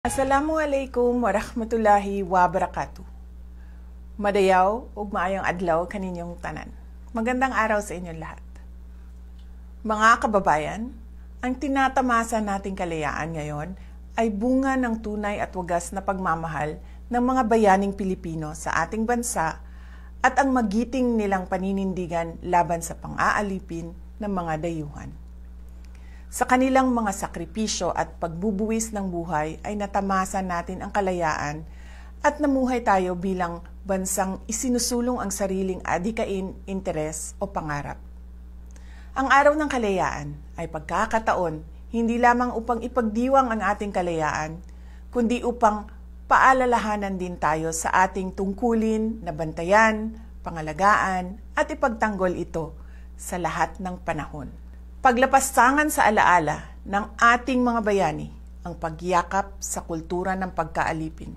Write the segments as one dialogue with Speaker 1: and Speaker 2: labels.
Speaker 1: Assalamualaikum warahmatullahi wabarakatuh. Madayaw ug maayong adlaw kaninyong tanan. Magandang araw sa inyong lahat. Mga kababayan, ang tinatamasa nating kalayaan ngayon ay bunga ng tunay at wagas na pagmamahal ng mga bayaning Pilipino sa ating bansa at ang magiting nilang paninindigan laban sa pang-aalipin ng mga dayuhan. Sa kanilang mga sakripisyo at pagbubuwis ng buhay ay natamasa natin ang kalayaan at namuhay tayo bilang bansang isinusulong ang sariling adhikain, interes o pangarap. Ang araw ng kalayaan ay pagkakataon hindi lamang upang ipagdiwang ang ating kalayaan, kundi upang paalalahanan din tayo sa ating tungkulin na bantayan, pangalagaan at ipagtanggol ito sa lahat ng panahon. Paglapastangan sa alaala ng ating mga bayani ang pagyakap sa kultura ng pagkaalipin.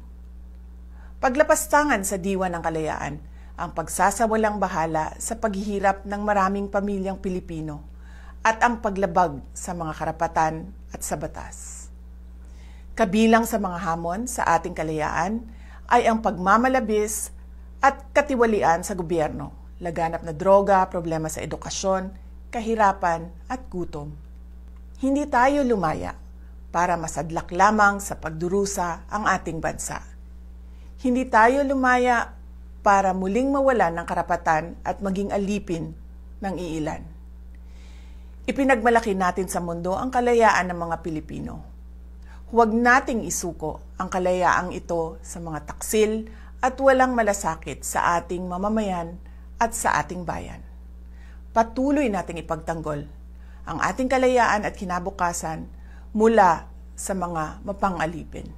Speaker 1: Paglapastangan sa diwa ng kalayaan ang pagsasawalang bahala sa paghihirap ng maraming pamilyang Pilipino at ang paglabag sa mga karapatan at sa batas. Kabilang sa mga hamon sa ating kalayaan ay ang pagmamalabis at katiwalian sa gobyerno, laganap na droga, problema sa edukasyon, kahirapan at gutom. Hindi tayo lumaya para masadlak lamang sa pagdurusa ang ating bansa. Hindi tayo lumaya para muling mawalan ng karapatan at maging alipin ng iilan. Ipinagmalaki natin sa mundo ang kalayaan ng mga Pilipino. Huwag nating isuko ang kalayaang ito sa mga taksil at walang malasakit sa ating mamamayan at sa ating bayan. Patuloy nating ipagtanggol ang ating kalayaan at kinabukasan mula sa mga mapang-alipin.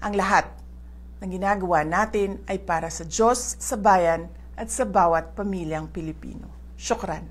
Speaker 1: Ang lahat ng ginagawa natin ay para sa Diyos, sa bayan at sa bawat pamilyang Pilipino. Syukran.